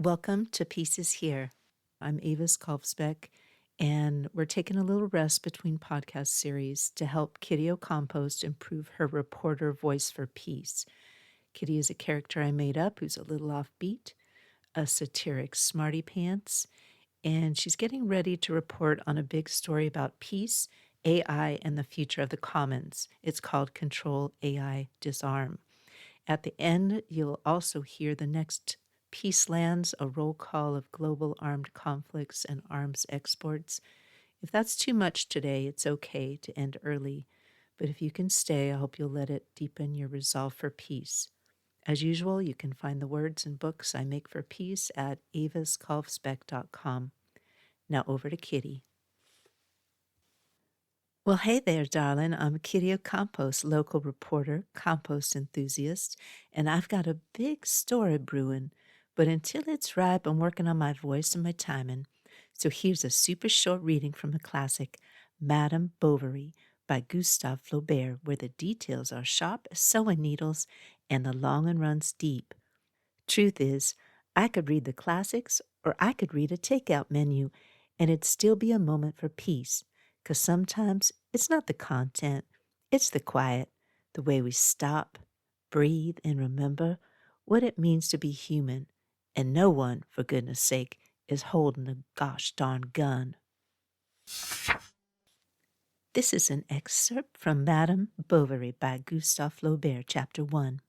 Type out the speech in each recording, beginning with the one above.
Welcome to Pieces Here. I'm Avis Kalfsbeek, and we're taking a little rest between podcast series to help Kitty O'Compost improve her reporter voice for peace. Kitty is a character I made up who's a little offbeat, a satiric smarty pants, and she's getting ready to report on a big story about peace, AI, and the future of the commons. It's called Control AI Disarm. At the end, you'll also hear the Next Peacelands, a roll call of global armed conflicts and arms exports. If that's too much today, it's okay to end early. But if you can stay, I hope you'll let it deepen your resolve for peace. As usual, you can find the words and books I make for peace at aviskalfsbeek.com. Now over to Kitty. Well, hey there, darling. I'm Kitty O'Compost, local reporter, compost enthusiast, and I've got a big story brewing. But until it's ripe, I'm working on my voice and my timing. So here's a super short reading from the classic Madame Bovary by Gustave Flaubert, where the details are sharp as sewing needles and the longing runs deep. Truth is, I could read the classics or I could read a takeout menu, and it'd still be a moment for peace. 'Cause sometimes it's not the content, it's the quiet, the way we stop, breathe, and remember what it means to be human. And no one, for goodness sake, is holding a gosh darn gun. This is an excerpt from Madame Bovary by Gustave Flaubert, Chapter 1.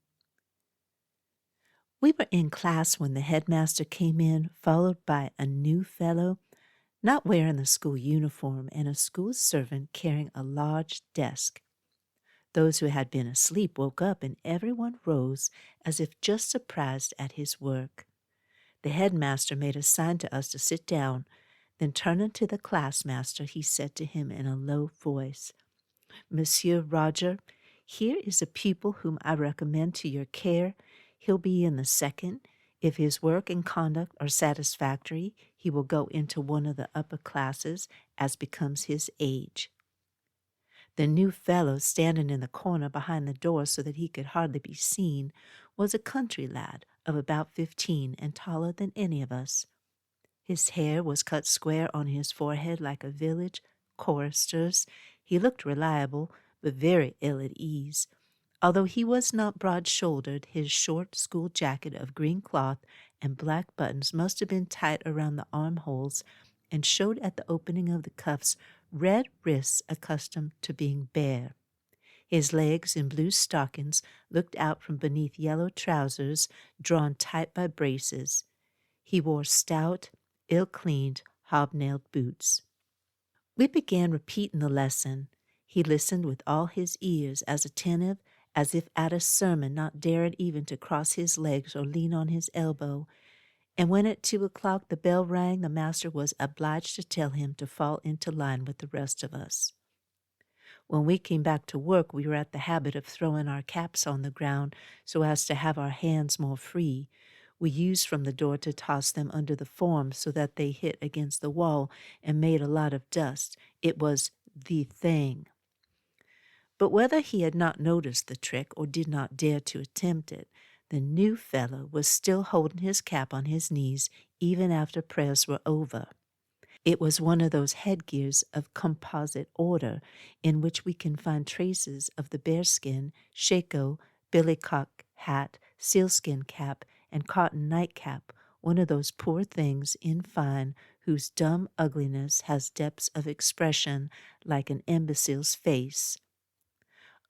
We were in class when the headmaster came in, followed by a new fellow not wearing the school uniform, and a school servant carrying a large desk. Those who had been asleep woke up, and everyone rose as if just surprised at his work. The headmaster made a sign to us to sit down. Then turning to the classmaster, he said to him in a low voice, "Monsieur Roger, here is a pupil whom I recommend to your care. He'll be in the second. If his work and conduct are satisfactory, he will go into one of the upper classes as becomes his age." The new fellow, standing in the corner behind the door so that he could hardly be seen, was a country lad of about 15 and taller than any of us. His hair was cut square on his forehead like a village chorister's. He looked reliable, but very ill at ease. Although he was not broad-shouldered, his short school jacket of green cloth and black buttons must have been tight around the armholes and showed at the opening of the cuffs red wrists accustomed to being bare. His legs in blue stockings looked out from beneath yellow trousers drawn tight by braces. He wore stout, ill-cleaned, hobnailed boots. We began repeating the lesson. He listened with all his ears, as attentive as if at a sermon, not daring even to cross his legs or lean on his elbow. And when at 2 o'clock the bell rang, the master was obliged to tell him to fall into line with the rest of us. When we came back to work, we were at the habit of throwing our caps on the ground so as to have our hands more free. We used from the door to toss them under the forms so that they hit against the wall and made a lot of dust. It was the thing. But whether he had not noticed the trick or did not dare to attempt it, the new fellow was still holding his cap on his knees even after prayers were over. It was one of those headgears of composite order in which we can find traces of the bearskin, shako, billycock hat, sealskin cap, and cotton nightcap, one of those poor things, in fine, whose dumb ugliness has depths of expression like an imbecile's face.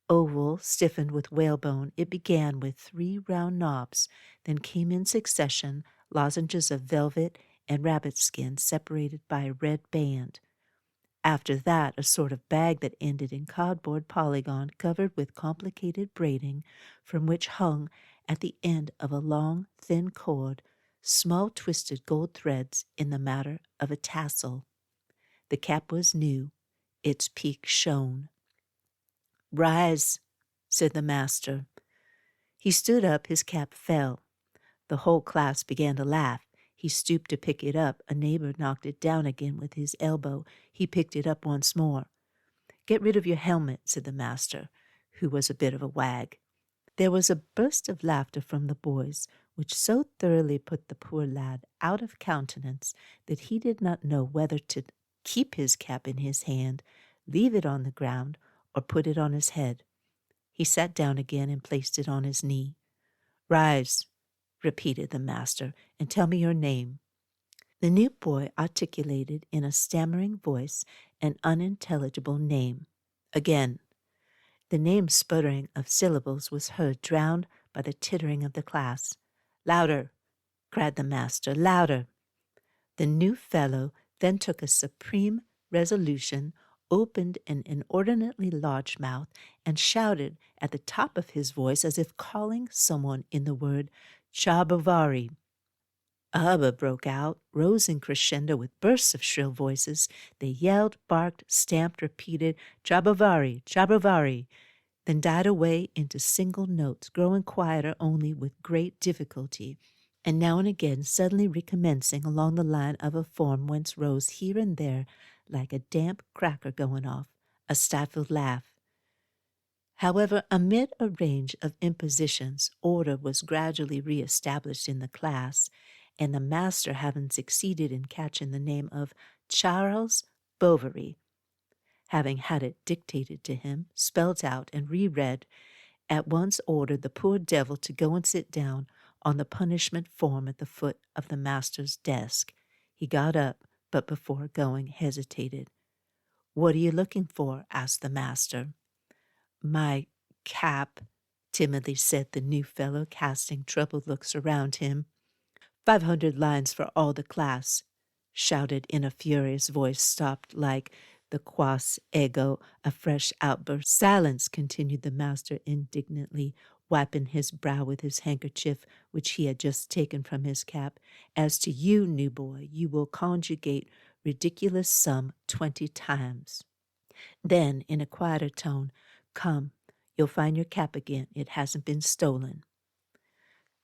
Oval, stiffened with whalebone, it began with 3 round knobs, then came in succession lozenges of velvet and rabbit skin separated by a red band. After that, a sort of bag that ended in cardboard polygon covered with complicated braiding, from which hung, at the end of a long, thin cord, small twisted gold threads in the matter of a tassel. The cap was new. Its peak shone. "Rise," said the master. He stood up, his cap fell. The whole class began to laugh. He stooped to pick it up. A neighbor knocked it down again with his elbow. He picked it up once more. "Get rid of your helmet," said the master, who was a bit of a wag. There was a burst of laughter from the boys, which so thoroughly put the poor lad out of countenance that he did not know whether to keep his cap in his hand, leave it on the ground, or put it on his head. He sat down again and placed it on his knee. "Rise," repeated the master, "and tell me your name." The new boy articulated in a stammering voice an unintelligible name. Again, the name sputtering of syllables was heard, drowned by the tittering of the class. "Louder!" cried the master, "louder!" The new fellow then took a supreme resolution, opened an inordinately large mouth, and shouted at the top of his voice as if calling someone in the word Bovary. A hubbub broke out, rose in crescendo with bursts of shrill voices. They yelled, barked, stamped, repeated Bovary, Bovary, then died away into single notes, growing quieter only with great difficulty, and now and again suddenly recommencing along the line of a form whence rose here and there, like a damp cracker going off, a stifled laugh. However, amid a range of impositions, order was gradually re-established in the class, and the master, having succeeded in catching the name of Charles Bovary, having had it dictated to him, spelt out, and reread, at once ordered the poor devil to go and sit down on the punishment form at the foot of the master's desk. He got up, but before going hesitated. "What are you looking for?" asked the master. "My cap," timidly said the new fellow, casting troubled looks around him. 500 lines for all the class," shouted in a furious voice, stopped like the quas ego, a fresh outburst. "Silence," continued the master indignantly, wiping his brow with his handkerchief, which he had just taken from his cap. "As to you, new boy, you will conjugate ridiculous sum 20 times. Then, in a quieter tone, "Come, you'll find your cap again. It hasn't been stolen."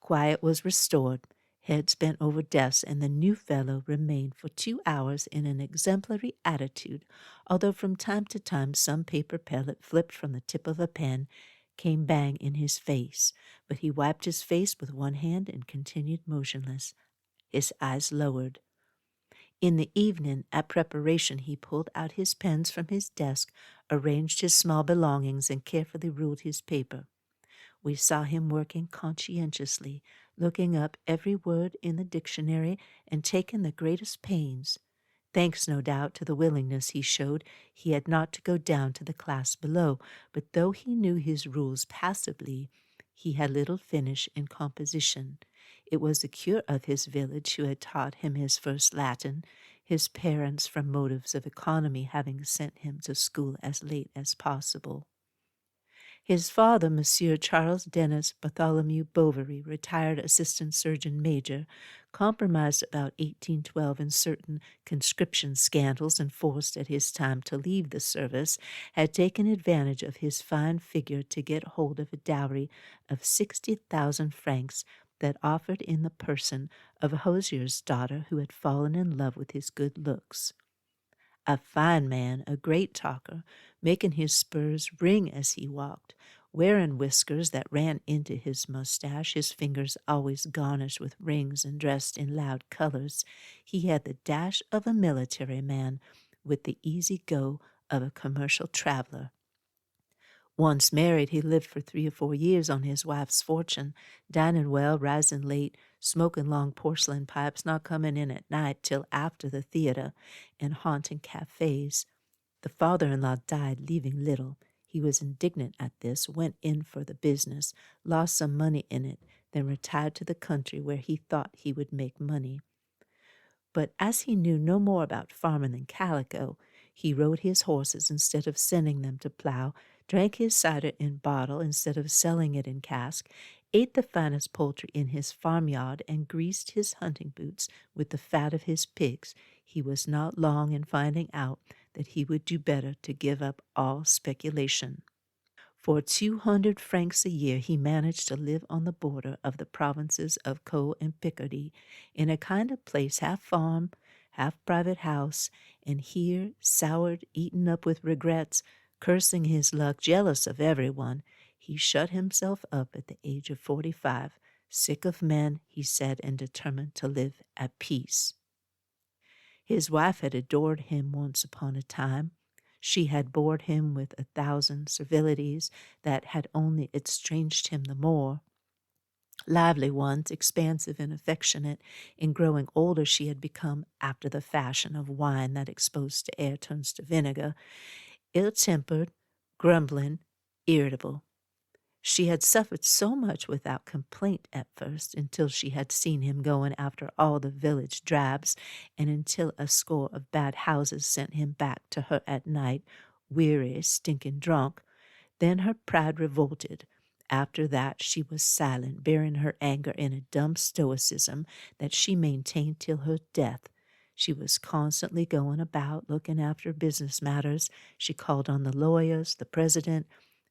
Quiet was restored, heads bent over desks, and the new fellow remained for 2 hours in an exemplary attitude, although from time to time some paper pellet flipped from the tip of a pen came bang in his face, but he wiped his face with one hand and continued motionless, his eyes lowered. In the evening, at preparation, he pulled out his pens from his desk, arranged his small belongings, and carefully ruled his paper. We saw him working conscientiously, looking up every word in the dictionary and taking the greatest pains. Thanks, no doubt, to the willingness he showed, he had not to go down to the class below, but though he knew his rules passably, he had little finish in composition. It was the curé of his village who had taught him his first Latin, his parents, from motives of economy, having sent him to school as late as possible. His father, Monsieur Charles Denis Bartholomew Bovary, retired assistant surgeon major, compromised about 1812 in certain conscription scandals and forced at his time to leave the service, had taken advantage of his fine figure to get hold of a dowry of 60,000 francs that offered in the person of a hosier's daughter who had fallen in love with his good looks. A fine man, a great talker, making his spurs ring as he walked, wearing whiskers that ran into his mustache, his fingers always garnished with rings and dressed in loud colors, he had the dash of a military man with the easy go of a commercial traveler. Once married, he lived for 3 or 4 years on his wife's fortune, dining well, rising late, smoking long porcelain pipes, not coming in at night till after the theatre, and haunting cafes. The father-in-law died, leaving little. He was indignant at this, went in for the business, lost some money in it, then retired to the country where he thought he would make money. But as he knew no more about farming than calico, he rode his horses instead of sending them to plough, drank his cider in bottle instead of selling it in cask, ate the finest poultry in his farmyard, and greased his hunting boots with the fat of his pigs. He was not long in finding out that he would do better to give up all speculation. For 200 francs a year he managed to live on the border of the provinces of Caux and Picardy, in a kind of place half farm, half private house, and here, soured, eaten up with regrets, cursing his luck, jealous of everyone, He shut himself up at the age of 45, sick of men, he said, and determined to live at peace. His wife had adored him once upon a time. She had bored him with 1,000 civilities that had only estranged him the more. Lively ones, expansive and affectionate. In growing older, she had become, after the fashion of wine that exposed to air turns to vinegar, ill-tempered, grumbling, irritable. She had suffered so much without complaint at first, until she had seen him going after all the village drabs, and until a score of bad houses sent him back to her at night, weary, stinking drunk. Then her pride revolted. After that she was silent, bearing her anger in a dumb stoicism that she maintained till her death. She was constantly going about, looking after business matters. She called on the lawyers, the president,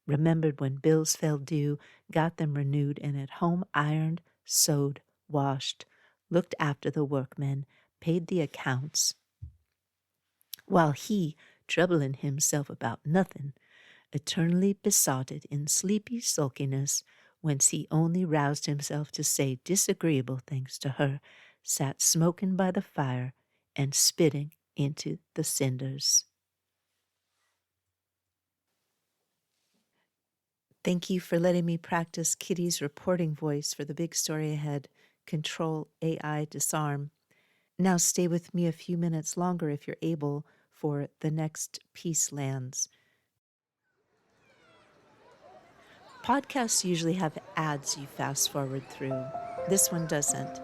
remembered when bills fell due, got them renewed, and at home ironed, sewed, washed, looked after the workmen, paid the accounts, while he, troubling himself about nothing, eternally besotted in sleepy sulkiness, whence he only roused himself to say disagreeable things to her, sat smoking by the fire and spitting into the cinders. Thank you for letting me practice Kitty's reporting voice for the big story ahead. Control AI DISARM. Now stay with me a few minutes longer if you're able for the Next Peacelands. Podcasts usually have ads you fast forward through. This one doesn't.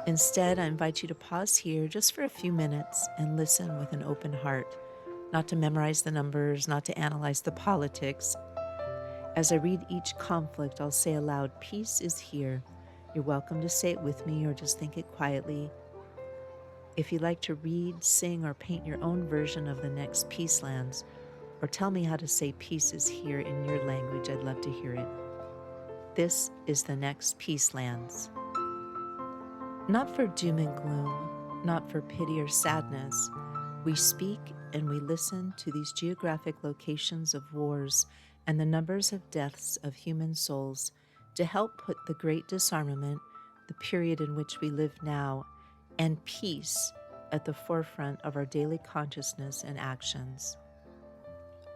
Instead, I invite you to pause here just for a few minutes and listen with an open heart, not to memorize the numbers, not to analyze the politics. As I read each conflict, I'll say aloud, "Peace is here." You're welcome to say it with me or just think it quietly. If you'd like to read, sing, or paint your own version of the Next Peacelands, or tell me how to say peace is here in your language, I'd love to hear it. This is the Next Peacelands. Not for doom and gloom, not for pity or sadness, we speak and we listen to these geographic locations of wars and the numbers of deaths of human souls to help put the great disarmament, the period in which we live now, and peace at the forefront of our daily consciousness and actions.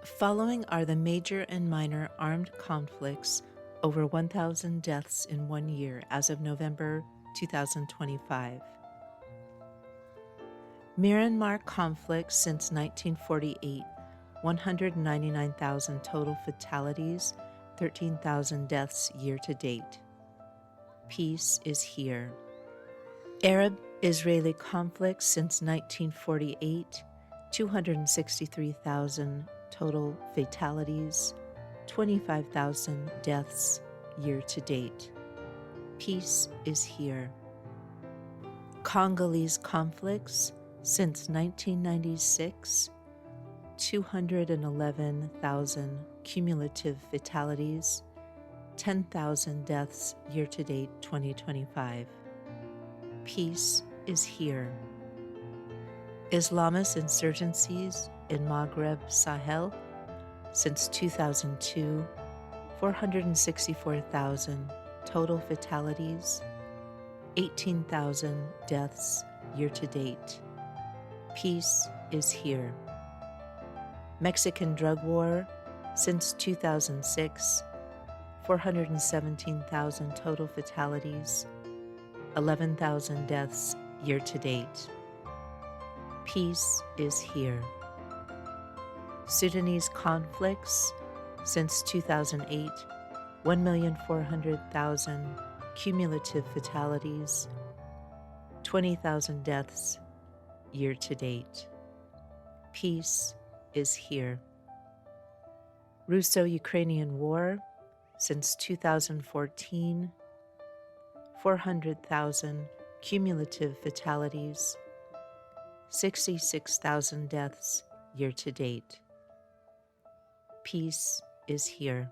Following are the major and minor armed conflicts, over 1,000 deaths in 1 year as of November 2025. Myanmar conflict since 1948, 199,000 total fatalities, 13,000 deaths year to date. Peace is here. Arab-Israeli conflict since 1948, 263,000 total fatalities, 25,000 deaths year to date. Peace is here. Congolese conflicts since 1996, 211,000 cumulative fatalities, 10,000 deaths year to date 2025. Peace is here. Islamist insurgencies in Maghreb Sahel since 2002, 464,000 total fatalities, 18,000 deaths year to date. Peace is here. Mexican drug war since 2006, 417,000 total fatalities, 11,000 deaths year to date. Peace is here. Sudanese conflicts since 2008, 1,400,000 cumulative fatalities, 20,000 deaths year to date. Peace is here. Russo-Ukrainian war since 2014, 400,000 cumulative fatalities, 66,000 deaths year to date. Peace is here.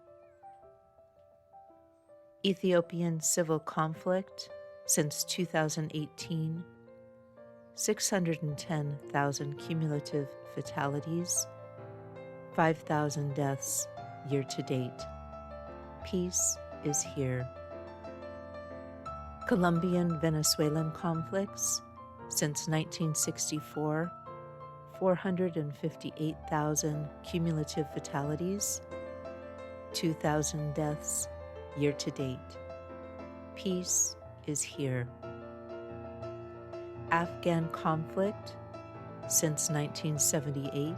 Ethiopian civil conflict since 2018, 610,000 cumulative fatalities, 5,000 deaths year to date. Peace is here. Colombian-Venezuelan conflicts since 1964, 458,000 cumulative fatalities, 2,000 deaths year to date. Peace is here. Afghan conflict since 1978,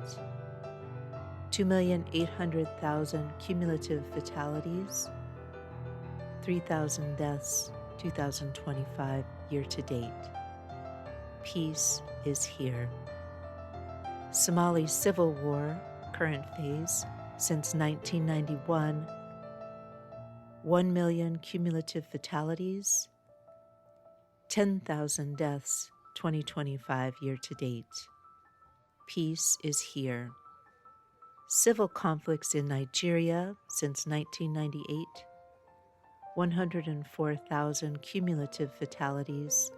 2,800,000 cumulative fatalities, 3,000 deaths 2025 year to date. Peace is here. Somali civil war, current phase, since 1991, 1 million cumulative fatalities, 10,000 deaths 2025 year to date. Peace is here. Civil conflicts in Nigeria since 1998, 104,000 cumulative fatalities,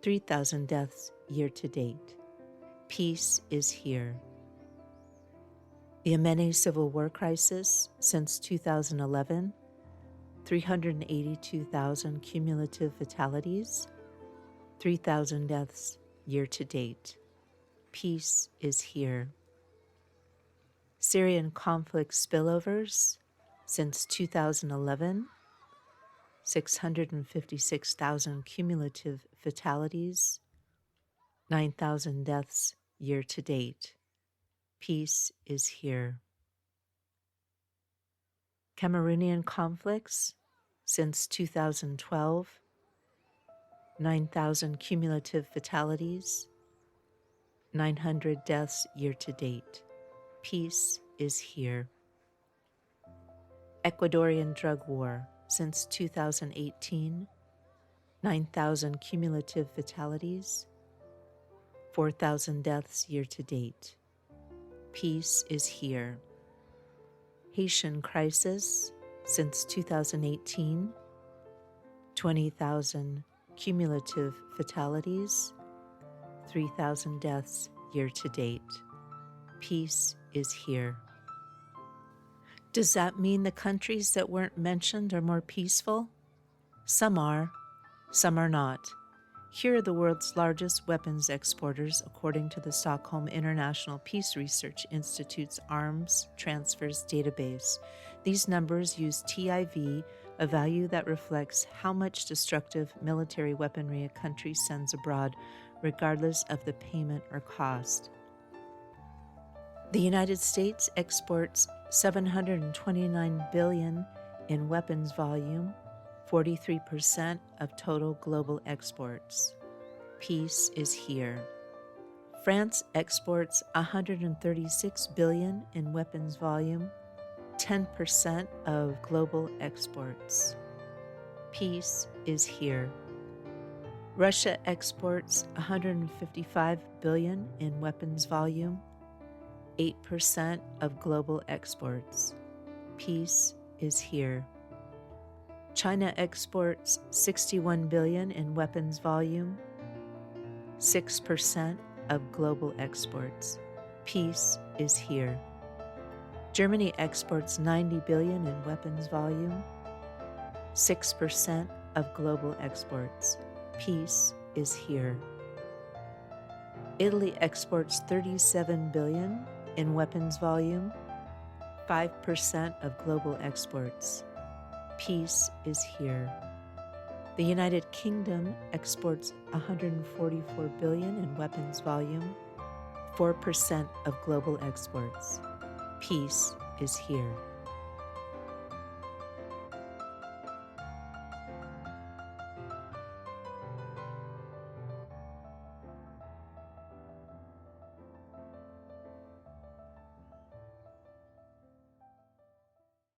3,000 deaths year to date. Peace is here. The Yemeni civil war crisis since 2011, 382,000 cumulative fatalities, 3,000 deaths year to date. Peace is here. Syrian conflict spillovers since 2011, 656,000 cumulative fatalities, 9,000 deaths year to date. Peace is here. Cameroonian conflicts since 2012, 9,000 cumulative fatalities, 900 deaths year to date. Peace is here. Ecuadorian drug war since 2018, 9,000 cumulative fatalities, 4,000 deaths year to date. Peace is here. Haitian crisis since 2018, 20,000 cumulative fatalities, 3,000 deaths year to date. Peace is here. Does that mean the countries that weren't mentioned are more peaceful? Some are not. Here are the world's largest weapons exporters according to the Stockholm International Peace Research Institute's Arms Transfers Database. These numbers use TIV, a value that reflects how much destructive military weaponry a country sends abroad, regardless of the payment or cost. The United States exports $729 billion in weapons volume, 43% of total global exports. Peace is here. France exports $136 billion in weapons volume, 10% of global exports. Peace is here. Russia exports $155 billion in weapons volume, 8% of global exports. Peace is here. China exports $61 billion in weapons volume, 6% of global exports. Peace is here. Germany exports $90 billion in weapons volume, 6% of global exports. Peace is here. Italy exports $37 billion in weapons volume, 5% of global exports. Peace is here. The United Kingdom exports $144 billion in weapons volume, 4% of global exports. Peace is here.